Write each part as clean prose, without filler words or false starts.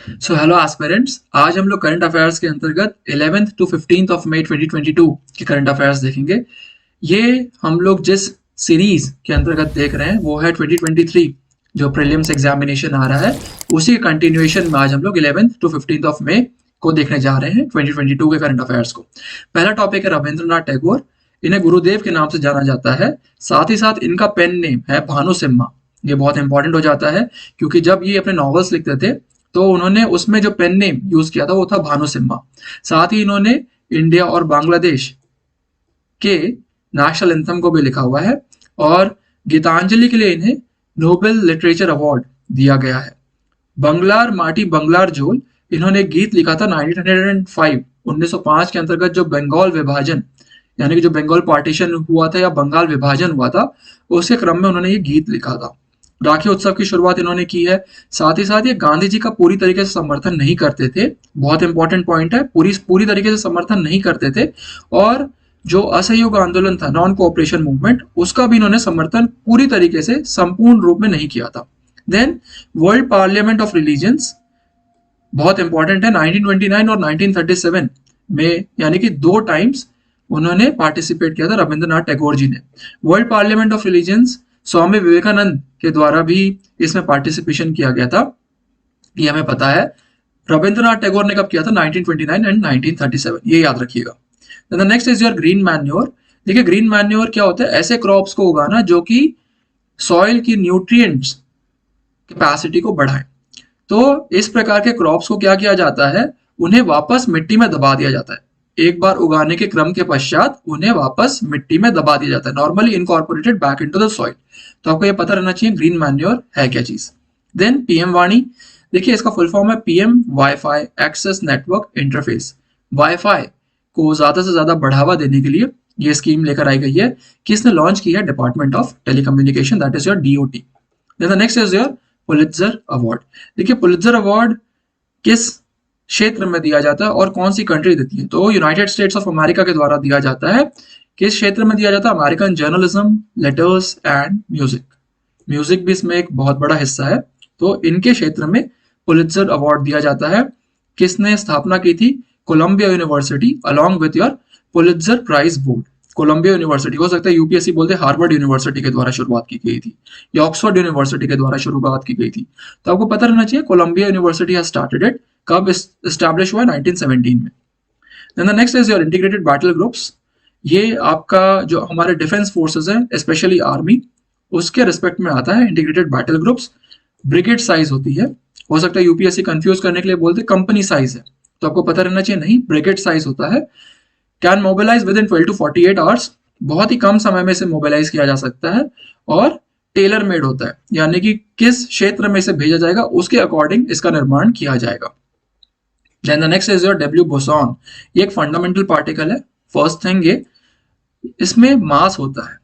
So hello aspirants, आज हम लोग करंट अफेयर्स के अंतर्गत 11th to 15th of May 2022 के करंट अफेयर्स देखेंगे। ये हम लोग जिस सीरीज के अंतर्गत देख रहे हैं वो है 2023 जो प्रीलिम्स एग्जामिनेशन आ रहा है, उसी कंटिन्यूएशन में आज हम लोग 11th to 15th of May को देखने जा रहे हैं 2022 के करंट अफेयर्स को। पहला टॉपिक है रविंद्रनाथ टैगोर। इन्हें गुरुदेव के नाम से जाना जाता है। साथ ही साथ इनका पेन नेम है भानु सिम्हा। ये बहुत इंपॉर्टेंट हो जाता है क्योंकि जब ये अपने नॉवेल्स लिखते थे तो उन्होंने उसमें जो पेन नेम यूज किया था वो था भानु सिम्हा। साथ ही इन्होंने इंडिया और बांग्लादेश के नेशनल एंथम को भी लिखा हुआ है और गीतांजलि के लिए इन्हें नोबेल लिटरेचर अवार्ड दिया गया है। बंगलार माटी बंगलार जोल, इन्होंने एक गीत लिखा था 1905 के अंतर्गत जो बंगाल विभाजन यानी कि जो बंगाल पार्टीशन हुआ था या बंगाल विभाजन हुआ था उसके क्रम में उन्होंने ये गीत लिखा था। राखी उत्सव की शुरुआत इन्होंने की है। साथ ही साथ ये गांधी जी का पूरी तरीके से समर्थन नहीं करते थे। बहुत इंपॉर्टेंट पॉइंट है, पूरी पूरी तरीके से समर्थन नहीं करते थे। और जो असहयोग आंदोलन था, नॉन कोऑपरेशन मूवमेंट, उसका भी इन्होंने समर्थन पूरी तरीके से संपूर्ण रूप में नहीं किया था। Then world parliament of religions बहुत इंपॉर्टेंट है। 1929 और 1937 में यानी कि 2 टाइम्स उन्होंने पार्टिसिपेट किया था रविंद्रनाथ टैगोर जी ने। World parliament of religions Swami Vivekananda के द्वारा भी इसमें पार्टिसिपेशन किया गया था, ये हमें पता है। रविंद्रनाथ टैगोर ने कब किया था? 1929 एंड 1937, ये याद रखिएगा। The next is your green manure. देखिए ग्रीन मैन्योर क्या होता है? ऐसे क्रॉप्स को उगाना जो कि सॉइल की न्यूट्रिएंट्स कैपेसिटी को बढ़ाएं। तो इस प्रकार के क्रॉप्स को क्या किया जाता है? उन्हें वापस मिट्टी में दबा दिया जाता है। एक बार उगाने के क्रम के पश्चात उन्हें वापस मिट्टी में दबा दिया जाता है, normally incorporated back into the soil. तो आपको ये पता रहना चाहिए ग्रीन मैन्योर है क्या चीज। देन पीएम वाणी, देखिए इसका फुल फॉर्म है PM wifi access network interface. Wifi को ज्यादा से ज्यादा बढ़ावा देने के लिए ये स्कीम लेकर आई गई है। किसने लॉन्च की है? Department of telecommunication, that is your DOT. Then the next is your Pulitzer award. देखिए पुलित्जर अवार्ड किस क्षेत्र में दिया जाता है और कौन सी कंट्री देती है? तो यूनाइटेड स्टेट्स ऑफ अमेरिका के द्वारा दिया जाता है। किस क्षेत्र में दिया जाता है? American journalism, letters and music. Music भी इसमें एक बहुत बड़ा हिस्सा है। तो इनके क्षेत्र में पुलित्जर अवार्ड दिया जाता है। किसने स्थापना की थी? Columbia university along with your Pulitzer prize board. Columbia university, हो सकता है यूपीएससी बोलते हार्वर्ड यूनिवर्सिटी के द्वारा शुरुआत की गई थी या ऑक्सफोर्ड यूनिवर्सिटी के द्वारा शुरुआत की गई थी। तो आपको पता रहना चाहिए Columbia university has started it. कब एस्टैब्लिश हुआ? 1917 में। Then the next is your integrated battle groups. ये आपका जो हमारे डिफेंस फोर्सेस हैं, स्पेशली आर्मी, उसके रिस्पेक्ट में आता है integrated battle groups. Brigade size होती है, हो सकता है यूपीएससी कंफ्यूज करने के लिए बोलते कंपनी साइज है, तो आपको पता रहना चाहिए नहीं, ब्रिगेड साइज होता है। Can mobilise within 12 to 48 hours, बहुत ही कम समय में इसे मोबिलाइज किया जा सकता है। और टेलर मेड होता है, यानी कि किस क्षेत्र में इसे भेजा जाएगा उसके अकॉर्डिंग इसका निर्माण किया जाएगा। Then the next is your W boson. ये एक फंडामेंटल पार्टिकल है। फर्स्ट थिंग, ये इसमें मास होता है।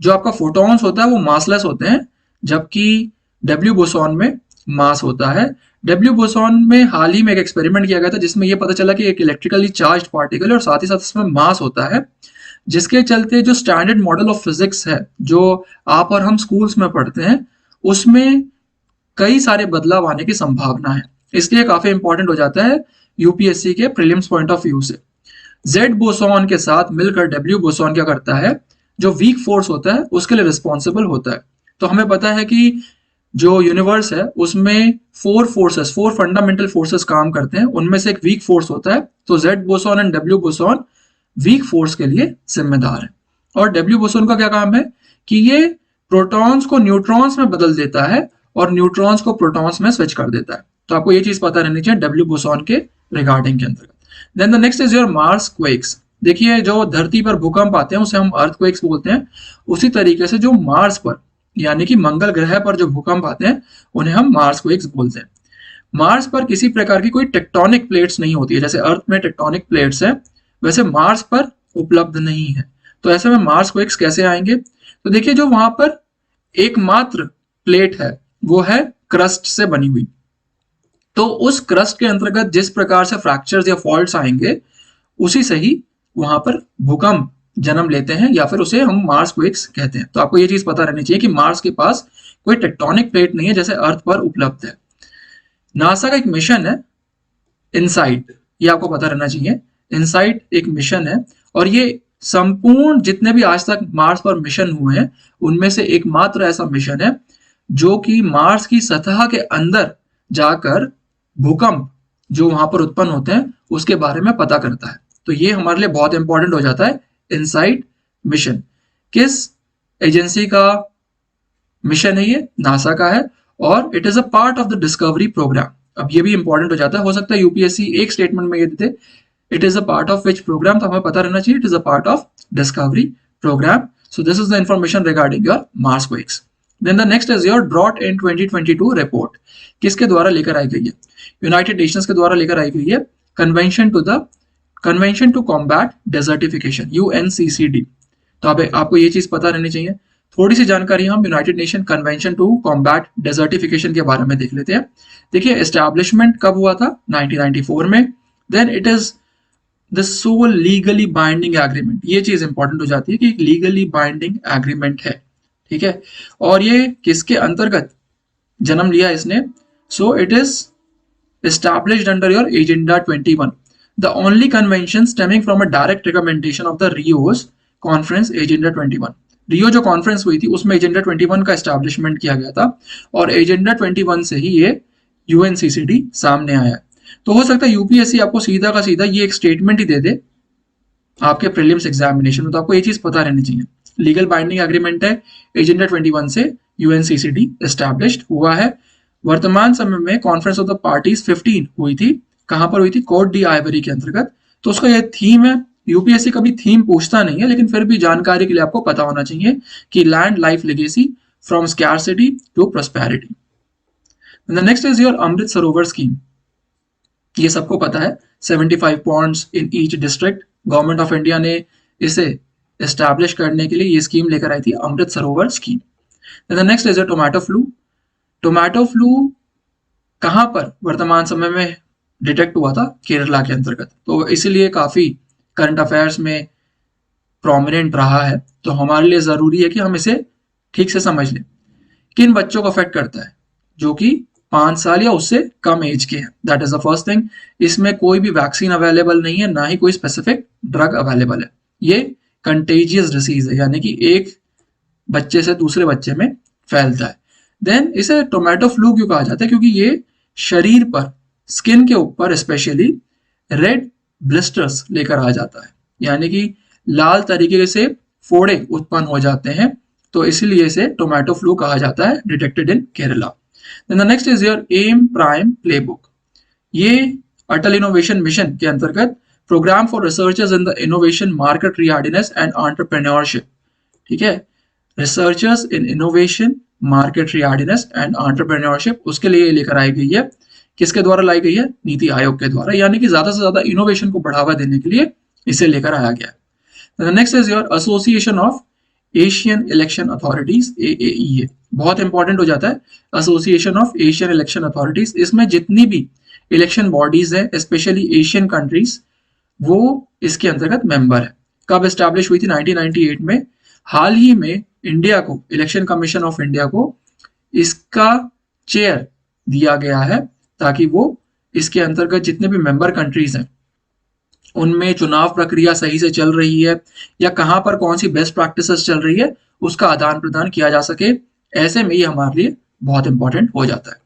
जो आपका फोटॉन्स होता है वो मासलेस होते हैं, जबकि डब्ल्यू बोसॉन में मास होता है। डब्ल्यू बोसॉन में हाल ही में एक एक्सपेरिमेंट किया गया था जिसमें यह पता चला कि एक इलेक्ट्रिकली चार्ज पार्टिकल है और साथ ही साथ इसमें मास होता है, जिसके चलते जो स्टैंडर्ड मॉडल ऑफ फिजिक्स है जो आप और हम स्कूल्स में पढ़ते हैं उसमें कई सारे बदलाव आने की संभावना है। इसलिए काफी इंपॉर्टेंट हो जाता है यूपीएससी के प्रीलिम्स पॉइंट ऑफ व्यू से। जेड बोसॉन के साथ मिलकर डब्ल्यू बोसॉन क्या करता है? जो वीक फोर्स होता है उसके लिए रिस्पॉन्सिबल होता है। तो हमें पता है कि जो यूनिवर्स है उसमें 4 फंडामेंटल फोर्सेस काम करते हैं, उनमें से एक वीक फोर्स होता है। तो Z boson and W boson weak force के लिए जिम्मेदार है। और डब्ल्यू बोसॉन का क्या काम है कि ये प्रोटॉन्स को न्यूट्रॉन्स में बदल देता है और न्यूट्रॉन्स को प्रोटॉन्स में स्विच कर देता है। तो आपको ये चीज पता रहनी चाहिए डब्ल्यू बोसॉन के रिगार्डिंग के अंतर्गत। Then the next is your Mars quakes. देखिए जो धरती पर भूकंप आते हैं उसे हम अर्थक्वेक्स बोलते हैं, उसी तरीके से जो मार्स पर यानी कि मंगल ग्रह पर जो भूकंप आते हैं उन्हें हम मार्स क्वेक्स बोलते हैं। मार्स पर किसी प्रकार की कोई टेक्टोनिक प्लेट्स नहीं होती है, जैसे अर्थ में टेक्टोनिक प्लेट्स है वैसे मार्स पर उपलब्ध नहीं है। तो ऐसे में मार्स क्वेक्स कैसे आएंगे? तो देखिए जो वहां पर एकमात्र प्लेट है वो है क्रस्ट से बनी हुई। तो उस क्रस्ट के अंतर्गत जिस प्रकार से फ्रैक्चर्स या फॉल्ट्स आएंगे उसी से ही वहां पर भूकंप जन्म लेते हैं या फिर उसे हम मार्स क्वेक्स कहते हैं। तो आपको ये चीज पता रहनी चाहिए कि मार्स के पास कोई टेक्टोनिक प्लेट नहीं है जैसे अर्थ पर उपलब्ध है। नासा का एक मिशन है इनसाइट, ये आपको पता रहना चाहिए। इनसाइट एक मिशन है और ये संपूर्ण जितने भी आज तक मार्स पर मिशन हुए हैं उनमें से एकमात्र ऐसा मिशन है जो कि मार्स की सतह के अंदर जाकर भूकंप जो वहां पर उत्पन्न होते हैं उसके बारे में पता करता है। तो ये हमारे लिए बहुत इंपॉर्टेंट हो जाता है। इनसाइट मिशन किस एजेंसी का मिशन है? ये नासा का है और it is a part of the discovery programme. अब ये भी इंपॉर्टेंट हो जाता है, हो सकता है यूपीएससी एक स्टेटमेंट में ये देते it is a part of which programme, तो हमें पता रहना चाहिए it is a part of discovery programme. So this is the information regarding your Mars quakes. Then the next is your drought in 2022 report. किसके द्वारा लेकर आई गई है? यूनाइटेड नेशंस के द्वारा लेकर आई गई है। Convention to combat desertification, UNCCD. तो आपको ये चीज पता रहनी चाहिए। थोड़ी सी जानकारी हम United Nation convention to combat desertification के बारे में देख लेते हैं। देखिए एस्टैब्लिशमेंट कब हुआ था? 1994 में। Then it is the sole legally binding agreement. ये चीज इंपॉर्टेंट हो जाती है कि एक लीगली बाइंडिंग एग्रीमेंट है, ठीक है। और ये किसके अंतर्गत जन्म लिया इसने? So it is established under your Agenda 21, the only convention stemming from a direct recommendation of the Rio's conference Agenda 21। रियो जो कॉन्फ्रेंस हुई थी उसमें एजेंडा 21 का एस्टैब्लिशमेंट किया गया था और एजेंडा 21 से ही ये यूएनसीसीडी सामने आया। तो हो सकता है यूपीएससी आपको सीधा का सीधा ये एक स्टेटमेंट ही दे दे आपके प्रीलिम्स एग्जामिनेशन में, तो आपको ये चीज पता रहनी चाहिए। लीगल बाइंडिंग एग्रीमेंट है, एजेंडा 21 से यूएनसीसीडी एस्टैब्लिश्ड हुआ है। वर्तमान समय में कॉन्फ्रेंस ऑफ द पार्टीज 15 हुई थी। कहां पर हुई थी? कोट डी आइवरी के अंतर्गत। तो उसका यह थीम है। यूपीएससी कभी थीम पूछता नहीं है लेकिन फिर भी जानकारी के लिए आपको पता होना चाहिए कि land life legacy from scarcity to prosperity. The next is your Amrit Sarovar scheme. ये सबको पता है, 75 ponds in each district. Government of India ने इसे एस्टैब्लिश करने के लिए ये स्कीम लेकर आई थी, अमृत Sarovar scheme. The next is your tomato flu. Tomato flu कहां पर वर्तमान समय में डिटेक्ट हुआ था? केरला के अंतर्गत। तो इसीलिए काफी करंट अफेयर्स में प्रोमिनेंट रहा है। तो हमारे लिए जरूरी है कि हम इसे ठीक से समझ लें। किन बच्चों को अफेक्ट करता है? जो कि 5 साल या उससे कम एज के हैं। That is the first thing. इसमें कोई भी वैक्सीन अवेलेबल नहीं है, ना ही कोई स्पेसिफिक ड्रग अवेलेबल है। ये कंटेजियस डिसीज है, यानी कि एक बच्चे से दूसरे बच्चे में फैलता है। देन इसे टोमेटो फ्लू क्यों कहा जाता है? क्योंकि ये शरीर पर, स्किन के ऊपर स्पेशली रेड ब्लिस्टर्स लेकर आ जाता है, यानी कि लाल तरीके से फोड़े उत्पन्न हो जाते हैं। तो इसीलिए इसे टोमेटो फ्लू कहा जाता है, detected in Kerala. Then the next is your M prime playbook. ये अटल इनोवेशन मिशन के अंतर्गत programme for researchers in the innovation, market readiness and entrepreneurship, ठीक है। Researchers in innovation, market readiness and entrepreneurship, उसके लिए लेकर आई गई है। किसके द्वारा लाई गई है? नीति आयोग के द्वारा, यानी कि ज्यादा से ज्यादा इनोवेशन को बढ़ावा देने के लिए इसे लेकर आया गया है। Next is your association of Asian election authorities, AAEA। बहुत इंपॉर्टेंट हो जाता है, association of Asian election authorities. इसमें जितनी भी इलेक्शन बॉडीज है स्पेशली एशियन कंट्रीज, वो इसके अंतर्गत मेंबर है। कब एस्टैब्लिश हुई थी? 1998 में। हाल ही में इंडिया को, इलेक्शन कमीशन ऑफ इंडिया को इसका चेयर दिया गया है ताकि वो इसके अंतर्गत जितने भी मेंबर कंट्रीज हैं उनमें चुनाव प्रक्रिया सही से चल रही है या कहां पर कौन सी बेस्ट प्रैक्टिसेस चल रही है उसका आदान प्रदान किया जा सके। ऐसे में ये हमारे लिए बहुत इंपॉर्टेंट हो जाता है।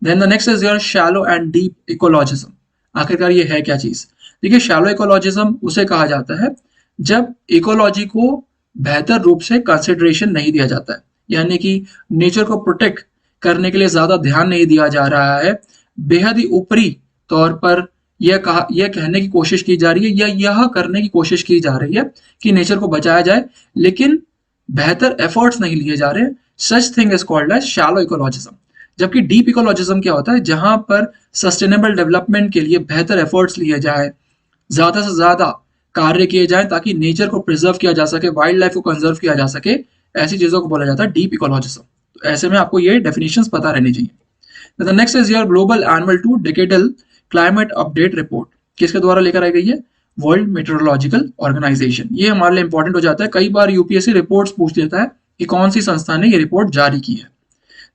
Then the next is your shallow and deep ecologism. आखिरकार ये है क्या चीज? देखिए, शैलो इकोलॉजिज्म उसे कहा जाता है जब इकोलॉजी को बेहतर रूप से कंसिडरेशन नहीं दिया जाता है, यानी कि नेचर को प्रोटेक्ट करने के लिए ज्यादा ध्यान नहीं दिया जा रहा है। बेहद ही ऊपरी तौर पर यह कहने की कोशिश की जा रही है या यह करने की कोशिश की जा रही है कि नेचर को बचाया जाए, लेकिन बेहतर एफर्ट्स नहीं लिए जा रहे। Such thing is called as shallow ecologism. जबकि डीप इकोलॉजिज्म क्या होता है? जहां पर सस्टेनेबल डेवलपमेंट के लिए बेहतर एफर्ट्स लिए जाए, ज्यादा से ज्यादा कार्य किए जाए ताकि नेचर को प्रिजर्व किया जा सके, वाइल्ड लाइफ को कंजर्व किया जा सके। ऐसी चीजों को बोला जाता है डीप इकोलॉजिज्म। तो ऐसे में आपको ये डेफिनेशंस पता रहनी चाहिए। The next is your global annual to decadal climate update report. किसके द्वारा लेकर आई गई है? World Meteorological Organization. ये हमारे लिए इंपॉर्टेंट हो जाता है। कई बार यूपीएससी रिपोर्ट्स पूछ लेता है कि कौन सी संस्था ने ये रिपोर्ट जारी की है।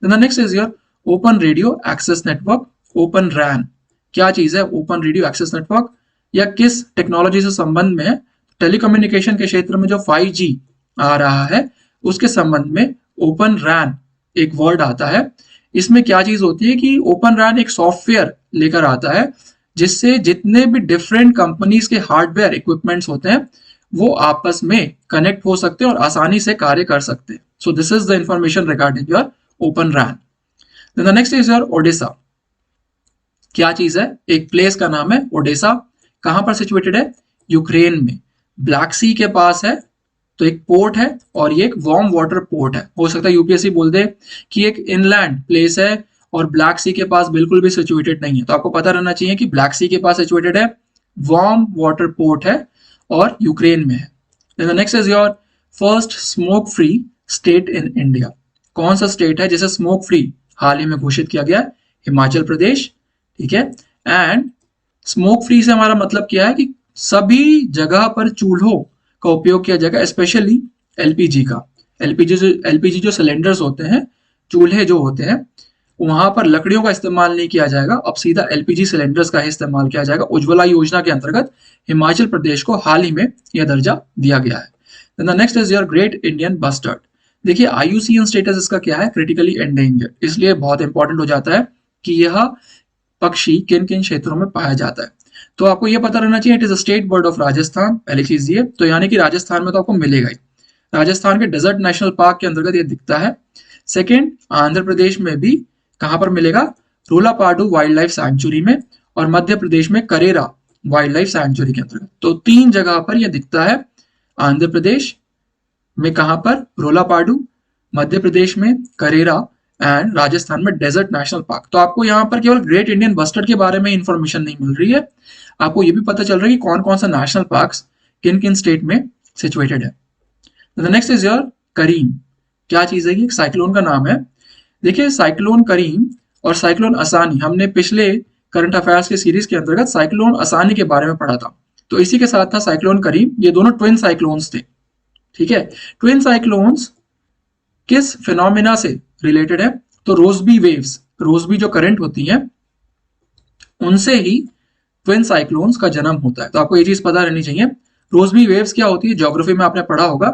The next is your open radio access network, open RAN. क्या चीज है ओपन रेडियो एक्सेस नेटवर्क, या किस टेक्नोलॉजी से संबंध में है? टेलीकम्युनिकेशन के क्षेत्र में जो 5G आ रहा है उसके संबंध में ओपन रैन एक वर्ड आता है। इसमें क्या चीज होती है कि ओपन रैन एक सॉफ्टवेयर लेकर आता है जिससे जितने भी डिफरेंट कंपनीज के हार्डवेयर इक्विपमेंट्स होते हैं वो आपस में कनेक्ट हो सकते हैं और आसानी से कार्य कर सकते हैं। So this is the information regarding your open RAN. Then the next is your Odessa. क्या चीज है? एक प्लेस का नाम है ओडेसा। कहां पर सिचुएटेड है? यूक्रेन में, ब्लैक सी के पास है। तो एक पोर्ट है और ये एक वार्म वाटर पोर्ट है। हो सकता है यूपीएससी बोल दे कि एक इनलैंड प्लेस है और ब्लैक सी के पास बिल्कुल भी सिचुएटेड नहीं है, तो आपको पता रहना चाहिए कि ब्लैक सी के पास सिचुएटेड है, वार्म वाटर पोर्ट है और यूक्रेन में है। Then the next is your first smoke free state in India. कौन सा स्टेट है जिसे स्मोक फ्री हाल ही में घोषित किया गया? हिमाचल प्रदेश। ठीक है। एंड स्मोक फ्री से हमारा मतलब क्या है कि सभी जगह पर चूल्हों का उपयोग किया जाएगा, स्पेशली एलपीजी का। एलपीजी जो सिलेंडर्स होते हैं, चूल्हे जो होते हैं, वहां पर लकड़ियों का इस्तेमाल नहीं किया जाएगा, अब सीधा एलपीजी सिलेंडर्स का ही इस्तेमाल किया जाएगा। उज्ज्वला योजना के अंतर्गत हिमाचल प्रदेश को हाल ही में यह दर्जा दिया गया है। Then the next is your great Indian bustard. देखिए आईयूसीएन स्टेटस इसका क्या है? क्रिटिकली एंडेंजर्ड, इसलिए बहुत इंपॉर्टेंट हो जाता है कि यह पक्षी किन किन क्षेत्रों में पाया जाता है। तो आपको यह पता रहना चाहिए it is a state bird of Rajasthan, पहली चीज ये, तो यानी कि राजस्थान में तो आपको मिलेगा ही। राजस्थान के डेजर्ट नेशनल पार्क के अंतर्गत ये दिखता है। सेकेंड, आंध्र प्रदेश में भी कहां पर मिलेगा? रोलापाडू वाइल्ड लाइफ सैंक्चुरी में, और मध्य प्रदेश में करेरा वाइल्ड लाइफ सैंक्चुरी के अंतर्गत। तो 3 जगह पर यह दिखता है। आंध्र प्रदेश में कहां पर? रोलापाडू, मध्य प्रदेश में करेरा, एंड राजस्थान में डेजर्ट नेशनल पार्क। तो आपको यहाँ पर केवल ग्रेट इंडियन बस्टर्ड के बारे में इंफॉर्मेशन नहीं मिल रही है, आपको ये भी पता चल रहा है कि कौन कौन सा नेशनल पार्क्स किन किन स्टेट में सिचुएटेड है। द नेक्स्ट इज योर करीम। क्या चीज है? ये साइक्लोन का नाम है। देखिए साइक्लोन करीम और साइक्लोन असानी हमने पिछले करंट अफेयर्स के सीरीज के अंतर्गत साइक्लोन असानी के बारे में पढ़ा था, तो इसी के साथ था साइक्लोन करीम। ये दोनों ट्विन साइक्लोन्स थे। ठीक है। ट्विन साइक्लोन्स किस फिनोमिना से रिलेटेड है? तो रोजबी वेव्स, रोजबी जो करंट होती है उनसे ही ट्विन साइक्लोन्स का जन्म होता है। तो आपको ये चीज पता रहनी चाहिए। रोजबी वेव्स क्या होती है? ज्योग्राफी में आपने पढ़ा होगा।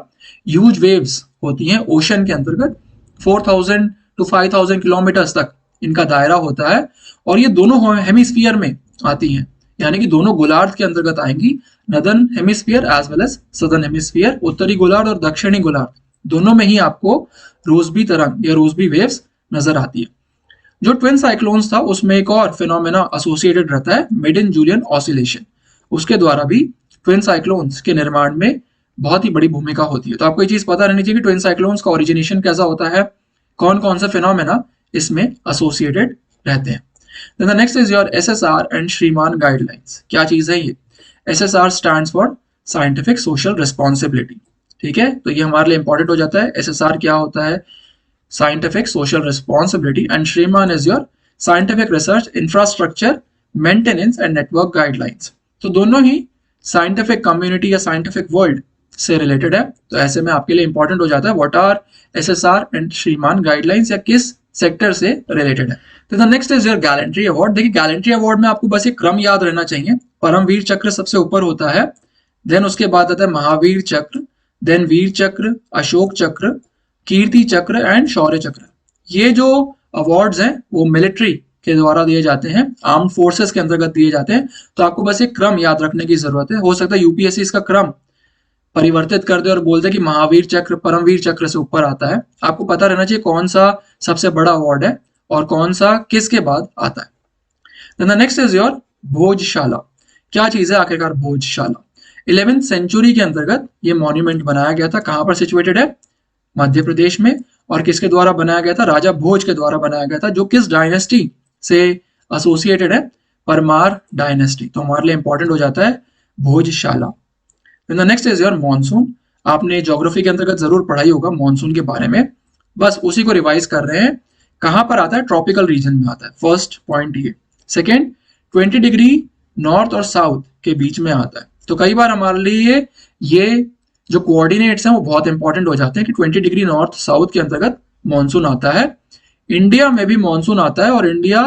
ह्यूज वेव्स होती हैं ओशन के अंतर्गत, 4000 टू 5000 किलोमीटर्स तक इनका दायरा होता है, और ये दोनों हेमिस्फीयर में आती हैं, यानी कि दोनों गोलार्ध के अंतर्गत आएंगी, northern hemisphere as well as southern hemisphere. उत्तरी गोलार्ध और दक्षिणी गोलार्ध दोनों में ही आपको रोजबी तरंग या रोजबी वेव्स नजर आती है। जो ट्विन साइक्लोन्स था उसमें एक और फिनोमेना एसोसिएटेड रहता है, मेडन जूलियन ऑसिलेशन। उसके द्वारा भी ट्विन साइक्लोन्स के निर्माण में बहुत ही बड़ी भूमिका होती है। तो आपको ये चीज पता रहनी चाहिए कि ट्विन साइक्लोन्स का ओरिजिनेशन कैसा होता है, कौन कौन से फिनोमेना इसमें एसोसिएटेड रहते हैं। Then the next is your SSR and Shriman guidelines. क्या चीज है ये? SSR stands for scientific social responsibility. ठीक है, तो ये हमारे लिए इंपॉर्टेंट हो जाता है। एसएसआर क्या होता है? साइंटिफिक सोशल रिस्पॉन्सिबिलिटी, एंड श्रीमान is your scientific research infrastructure maintenance and network guidelines. तो दोनों ही साइंटिफिक कम्युनिटी या साइंटिफिक वर्ल्ड से रिलेटेड है, तो ऐसे में आपके लिए इंपॉर्टेंट हो जाता है what are SSR and Shriman guidelines, या किस सेक्टर से रिलेटेड है। तो the next is your gallantry award. देखिए गैलेंट्री अवार्ड में आपको बस एक क्रम याद रहना चाहिए। परमवीर चक्र सबसे ऊपर होता है, देन उसके बाद आता है महावीर चक्र, देन वीर चक्र, अशोक चक्र, कीर्ति चक्र एंड शौर्य चक्र। ये जो अवार्ड्स हैं वो मिलिट्री के द्वारा दिए जाते हैं, आर्म्ड फोर्सेस के अंतर्गत दिए जाते हैं। तो आपको बस एक क्रम याद रखने की जरूरत है। हो सकता है यूपीएससी इसका क्रम परिवर्तित कर दे और बोल दे कि महावीर चक्र परमवीर चक्र से ऊपर आता है। आपको पता रहना चाहिए कौन सा सबसे बड़ा अवार्ड है और कौन सा किसके बाद आता है। Then the next is your Bhojshala. क्या चीज है आखिरकार भोजशाला? 11th सेंचुरी के अंतर्गत ये मॉन्यूमेंट बनाया गया था। कहां पर सिचुएटेड है? मध्य प्रदेश में। और किसके द्वारा बनाया गया था? राजा भोज के द्वारा बनाया गया था, जो किस डायनेस्टी से एसोसिएटेड है? परमार डायनेस्टी। तो हमारे लिए इंपॉर्टेंट हो जाता है Bhojshala. Then the next is your monsoon. आपने ज्योग्राफी के अंतर्गत जरूर पढ़ाई होगा मॉनसून के बारे में, बस उसी को रिवाइज कर रहे हैं। कहां पर आता है? ट्रॉपिकल रीजन में आता है, फर्स्ट पॉइंट ये। सेकेंड, 20 डिग्री नॉर्थ और साउथ के बीच में आता है। तो कई बार हमारे लिए ये जो कोऑर्डिनेट्स हैं वो बहुत इंपॉर्टेंट हो जाते हैं कि 20 डिग्री नॉर्थ साउथ के अंतर्गत मॉनसून आता है। इंडिया में भी मॉनसून आता है, और इंडिया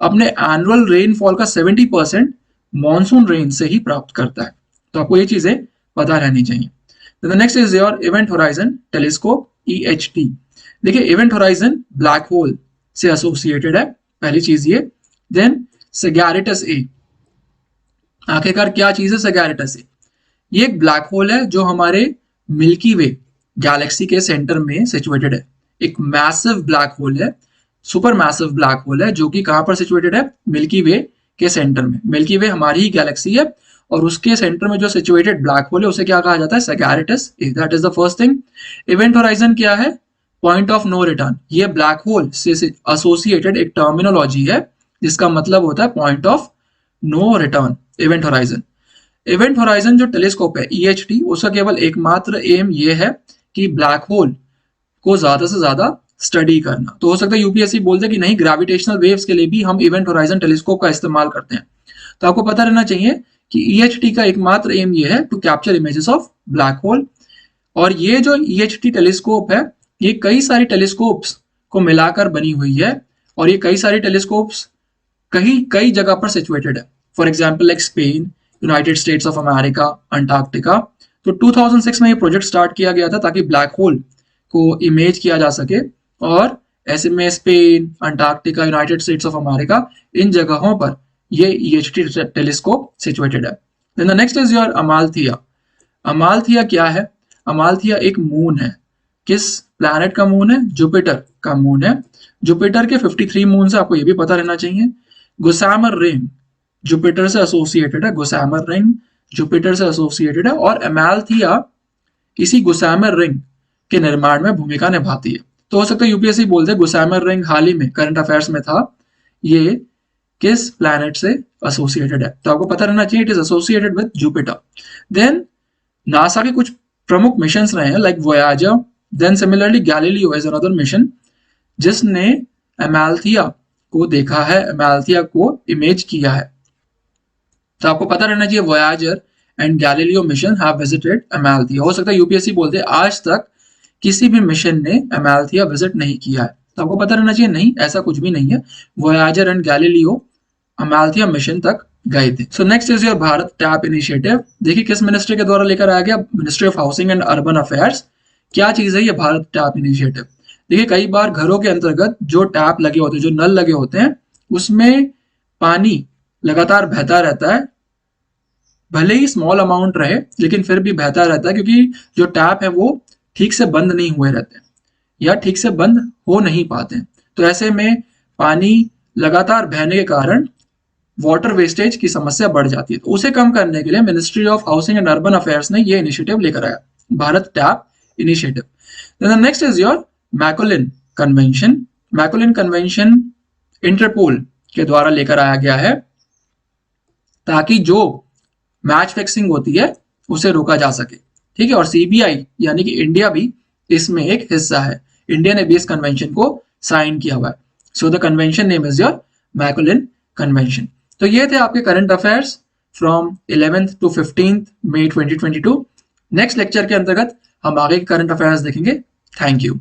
अपने एनुअल रेनफॉल का 70% मॉनसून रेन से ही प्राप्त करता है। तो आपको ये चीजें पता रहनी चाहिए। The next is your event horizon telescope EHT। देखिए इवेंट होराइजन ब्लैक होल से एसोसिएटेड है, पहली चीज ये। देन सैगियारिटस ए, आखिरकार क्या चीज है सैगियारिटस ए? ये एक ब्लैक होल है जो हमारे मिल्की वे गैलेक्सी के सेंटर में सिचुएटेड है। एक मैसिव ब्लैक होल है, सुपर मैसिव ब्लैक होल है, जो कि कहां पर सिचुएटेड है? मिल्की वे के सेंटर में। मिल्की वे हमारी ही गैलेक्सी है और उसके सेंटर में जो सिचुएटेड ब्लैक होल है उसे क्या कहा जाता है? Sagittarius A. That is the first thing. Event horizon क्या है? Point of no return. ये ब्लैक होल से एसोसिएटेड एक टर्मिनोलॉजी है जिसका मतलब होता है point of no return, event horizon. Event horizon जो टेलीस्कोप है EHT, उसका केवल एकमात्र एम ये है कि ब्लैक होल को ज्यादा से ज्यादा स्टडी करना। तो हो सकता है यूपीएससी बोल दे कि नहीं, ग्रेविटेशनल वेव्स के लिए भी हम इवेंट होराइजन टेलीस्कोप का इस्तेमाल करते हैं। तो आपको पता रहना चाहिए कि EHT का एकमात्र एम ये है to capture images of black hole. और ये जो EHT टेलीस्कोप है ये कई सारी टेलीस्कोप्स को मिलाकर बनी हुई है और ये कई सारी टेलीस्कोप्स कई जगह पर सिचुएटेड है। For example like Spain, United States of America, Antarctica. तो 2006 में ये प्रोजेक्ट स्टार्ट किया गया था ताकि ब्लैक होल को इमेज किया जा सके और ऐसे में Spain, Antarctica, United States of America, इन जगहों पर ये EHT टेलीस्कोप सिचुएटेड है। Then the next is your Amalthea. Amalthea क्या है? अमाल्थिया एक मून है। किस प्लैनेट का मून है? जुपिटर का मून है। जुपिटर के 53 मून से आपको ये भी पता रहना चाहिए। गुसामर रिंग जुपिटर से एसोसिएटेड है, गुसामर रिंग जुपिटर से एसोसिएटेड है और अमाल्थिया इसी गुसामर रिंग के निर्माण में भूमिका निभाती है। तो हो सकता है यूपीएससी बोल दे गुसामर रिंग हाल ही में करंट अफेयर्स में था, ये किस प्लैनेट से एसोसिएटेड है? तो आपको पता रहना चाहिए it is associated with Jupiter. देन नासा के कुछ प्रमुख मिशन रहे हैं लाइक वोयाजर। देन similarly Galileo is another mission जिसने अमाल्थिया को देखा है, अमाल्थिया को इमेज किया है। तो आपको पता रहना चाहिए Voyager and Galileo mission have visited Amalthea. हो सकता है यूपीएससी बोलते आज तक किसी भी मिशन ने अमाल्थिया विजिट नहीं किया है। तो आपको पता रहना चाहिए नहीं, ऐसा कुछ भी नहीं है। वोयाजर एंड गैलीलियो अमाल्थिया मिशन तक गए थे। So next is your Bharat tap initiative. देखिए किस मिनिस्ट्री के द्वारा लेकर आया गया? Ministry of housing and urban affairs. क्या चीज है ये भारत टैप इनिशिएटिव? देखिए कई बार घरों के अंतर्गत जो टैप लगे होते हैं, जो नल लगे होते हैं, उसमें पानी लगातार बहता रहता है, भले ही स्मॉल अमाउंट रहे लेकिन फिर भी बहता रहता है क्योंकि जो टैप है वो ठीक से बंद नहीं हुए रहते या ठीक से बंद हो नहीं पाते। तो ऐसे में पानी लगातार बहने के कारण वाटर वेस्टेज की समस्या बढ़ जाती है। तो उसे कम करने के लिए ministry of housing and urban affairs ने ये इनिशिएटिव लेकर आया, Bharat tap initiative. Then next is your Macolin convention. Macolin convention Interpol के द्वारा लेकर आया गया है ताकि जो मैच फिक्सिंग होती है उसे रोका जा सके। ठीक है, और सीबीआई यानी कि इंडिया भी इसमें एक हिस्सा है। इंडिया ने भी इस कन्वेंशन को साइन किया हुआ है। So the convention name is your Macolin convention. तो ये थे आपके current affairs from 11th to 15th May 2022। Next lecture के अंतर्गत हम आगे के करंट अफेयर्स देखेंगे। Thank you.